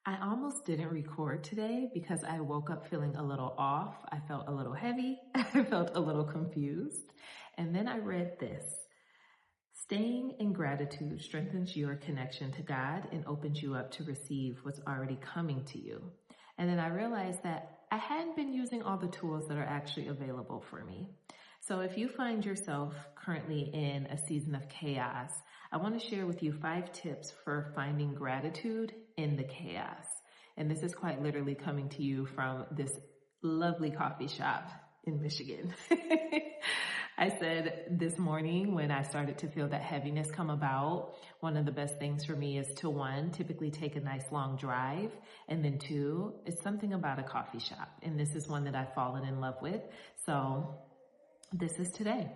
I almost didn't record today because I woke up feeling a little off. I felt a little heavy. I felt a little confused. And then I read this. Staying in gratitude strengthens your connection to God and opens you up to receive what's already coming to you. And then I realized that I hadn't been using all the tools that are actually available for me. So if you find yourself currently in a season of chaos, I want to share with you 5 tips for finding gratitude in the chaos. And this is quite literally coming to you from this lovely coffee shop in Michigan. I said this morning when I started to feel that heaviness come about, one of the best things for me is to 1, typically take a nice long drive, and then 2, it's something about a coffee shop. And this is one that I've fallen in love with. So this is today.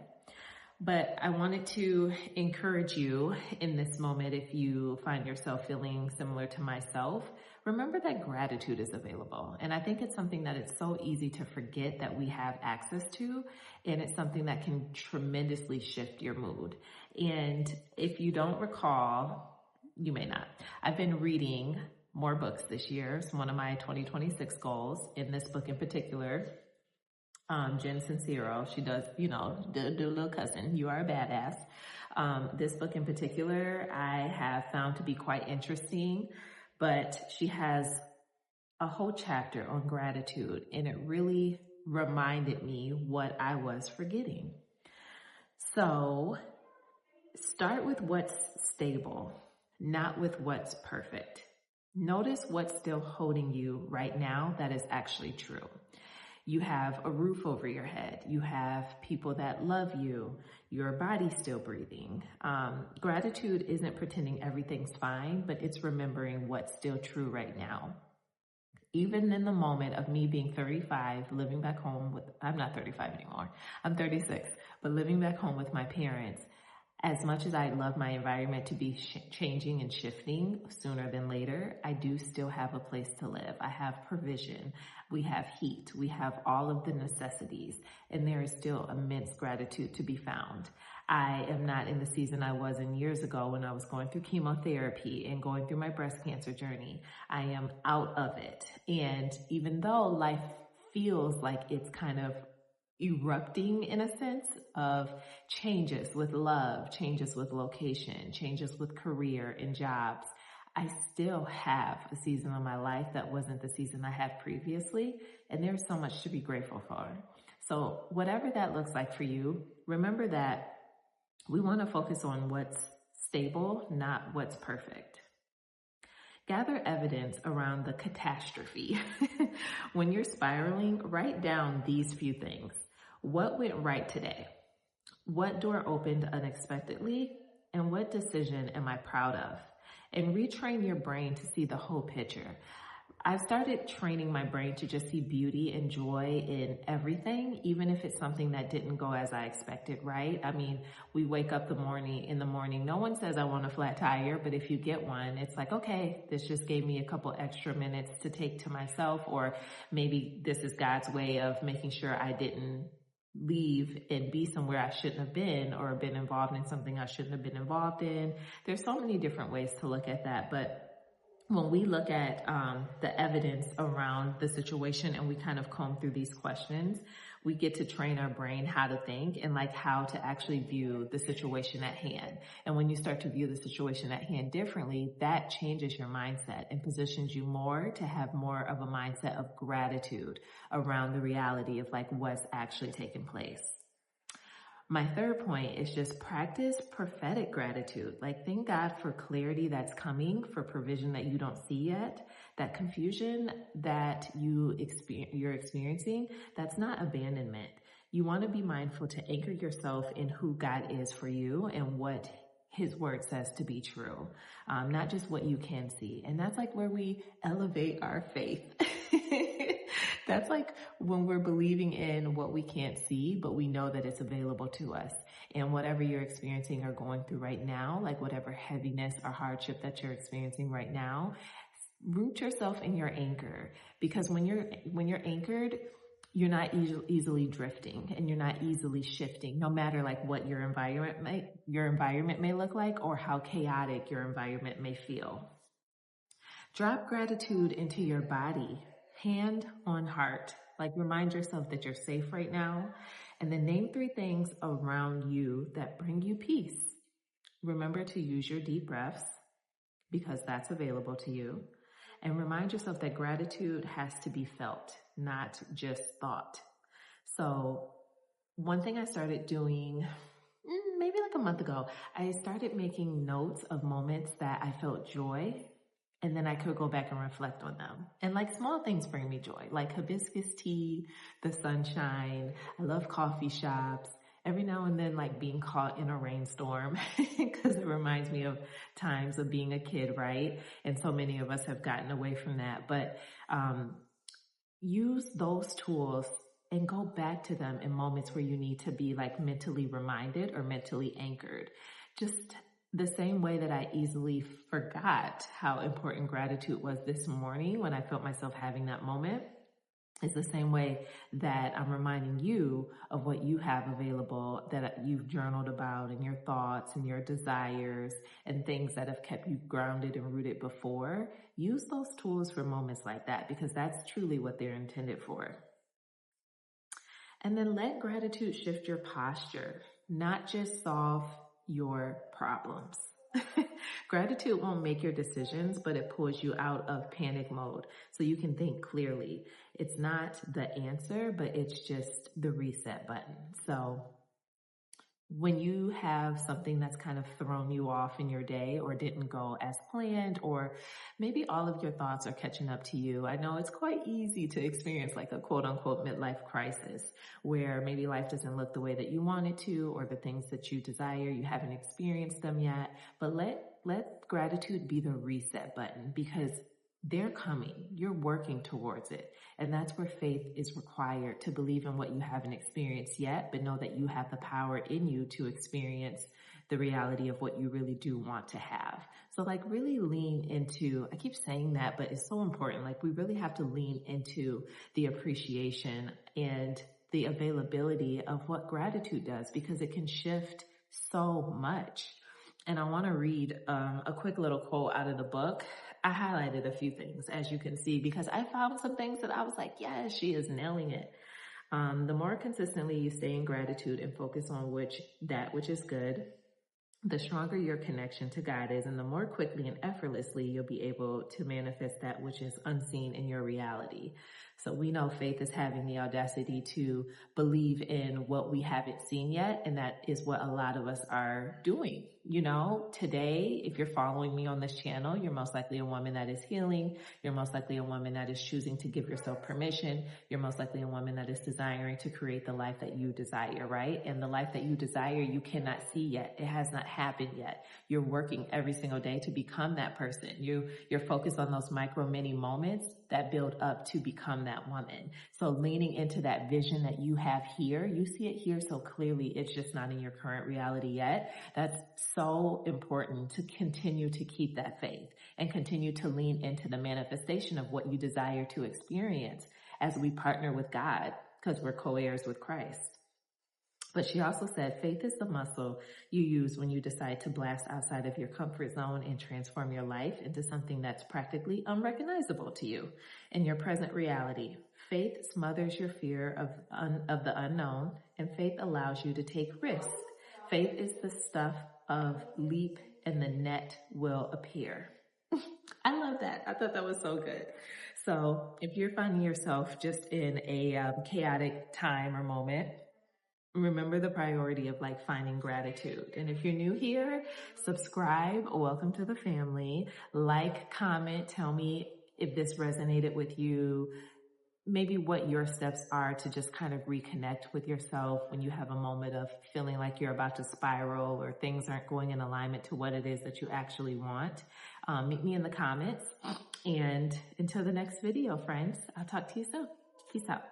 But I wanted to encourage you in this moment, if you find yourself feeling similar to myself, remember that gratitude is available. And I think it's something that it's so easy to forget that we have access to, and it's something that can tremendously shift your mood. And if you don't recall, you may not. I've been reading more books this year. It's one of my 2026 goals. In this book in particular, Jen Sincero, she does, do little cousin, You Are a Badass. This book in particular, I have found to be quite interesting, but she has a whole chapter on gratitude, and it really reminded me what I was forgetting. So start with what's stable, not with what's perfect. Notice what's still holding you right now that is actually true. You have a roof over your head. You have people that love you. Your body's still breathing. Gratitude isn't pretending everything's fine, but it's remembering what's still true right now. Even in the moment of me being 35, living back home I'm not 35 anymore. I'm 36, but living back home with my parents, as much as I love my environment to be changing and shifting sooner than later, I do still have a place to live. I have provision. We have heat. We have all of the necessities, and there is still immense gratitude to be found. I am not in the season I was in years ago when I was going through chemotherapy and going through my breast cancer journey. I am out of it. And even though life feels like it's kind of erupting in a sense of changes with love, changes with location, changes with career and jobs, I still have a season of my life that wasn't the season I had previously, and there's so much to be grateful for. So whatever that looks like for you, remember that we want to focus on what's stable, not what's perfect. Gather evidence around the catastrophe. When you're spiraling, write down these few things. What went right today? What door opened unexpectedly? And what decision am I proud of? And retrain your brain to see the whole picture. I've started training my brain to just see beauty and joy in everything, even if it's something that didn't go as I expected, right? I mean, we wake up in the morning, no one says I want a flat tire, but if you get one, it's like, okay, this just gave me a couple extra minutes to take to myself, or maybe this is God's way of making sure I didn't leave and be somewhere I shouldn't have been, or been involved in something I shouldn't have been involved in. There's so many different ways to look at that, but when we look at the evidence around the situation and we kind of comb through these questions, we get to train our brain how to think and like how to actually view the situation at hand. And when you start to view the situation at hand differently, that changes your mindset and positions you more to have more of a mindset of gratitude around the reality of like what's actually taking place. My third point is just practice prophetic gratitude. Like, thank God for clarity that's coming, for provision that you don't see yet, that confusion that you're experiencing, that's not abandonment. You want to be mindful to anchor yourself in who God is for you and what His word says to be true, not just what you can see. And that's like where we elevate our faith. That's like when we're believing in what we can't see, but we know that it's available to us. And whatever you're experiencing or going through right now, like whatever heaviness or hardship that you're experiencing right now, root yourself in your anchor. Because when you're anchored, you're not easily drifting, and you're not easily shifting, no matter like what your environment may look like or how chaotic your environment may feel. Drop gratitude into your body, hand on heart. Like remind yourself that you're safe right now. And then name 3 things around you that bring you peace. Remember to use your deep breaths because that's available to you. And remind yourself that gratitude has to be felt, not just thought. So one thing I started doing maybe like a month ago, I started making notes of moments that I felt joy, and then I could go back and reflect on them. And like small things bring me joy, like hibiscus tea, the sunshine. I love coffee shops. Every now and then, like being caught in a rainstorm, because it reminds me of times of being a kid, right? And so many of us have gotten away from that. But use those tools and go back to them in moments where you need to be like mentally reminded or mentally anchored. Just the same way that I easily forgot how important gratitude was this morning when I felt myself having that moment, is the same way that I'm reminding you of what you have available that you've journaled about, and your thoughts and your desires and things that have kept you grounded and rooted before. Use those tools for moments like that, because that's truly what they're intended for. And then let gratitude shift your posture, not just solve your problems. Gratitude won't make your decisions, but it pulls you out of panic mode so you can think clearly. It's not the answer, but it's just the reset button. So when you have something that's kind of thrown you off in your day or didn't go as planned, or maybe all of your thoughts are catching up to you, I know it's quite easy to experience like a quote unquote midlife crisis where maybe life doesn't look the way that you want it to, or the things that you desire, you haven't experienced them yet. But let gratitude be the reset button, because they're coming. You're working towards it. And that's where faith is required, to believe in what you haven't experienced yet, but know that you have the power in you to experience the reality of what you really do want to have. So like really lean into, I keep saying that, but it's so important. Like we really have to lean into the appreciation and the availability of what gratitude does, because it can shift so much. And I want to read a quick little quote out of the book. I highlighted a few things, as you can see, because I found some things that I was like, yes, she is nailing it. The more consistently you stay in gratitude and focus on that which is good, the stronger your connection to God is, and the more quickly and effortlessly you'll be able to manifest that which is unseen in your reality. So we know faith is having the audacity to believe in what we haven't seen yet, and that is what a lot of us are doing. You know, today, if you're following me on this channel, you're most likely a woman that is healing. You're most likely a woman that is choosing to give yourself permission. You're most likely a woman that is desiring to create the life that you desire, right? And the life that you desire, you cannot see yet. It has not happened yet. You're working every single day to become that person. You're focused on those micro mini moments that build up to become that woman. So leaning into that vision that you have here, you see it here so clearly, it's just not in your current reality yet. That's so important to continue to keep that faith and continue to lean into the manifestation of what you desire to experience as we partner with God, because we're co-heirs with Christ. But she also said, faith is the muscle you use when you decide to blast outside of your comfort zone and transform your life into something that's practically unrecognizable to you in your present reality. Faith smothers your fear of the unknown, and faith allows you to take risks. Faith is the stuff of leap and the net will appear. I love that. I thought that was so good. So if you're finding yourself just in a chaotic time or moment, remember the priority of like finding gratitude. And if you're new here, subscribe. Welcome to the family. Like, comment, tell me if this resonated with you. Maybe what your steps are to just kind of reconnect with yourself when you have a moment of feeling like you're about to spiral or things aren't going in alignment to what it is that you actually want. Meet me in the comments. And until the next video, friends, I'll talk to you soon. Peace out.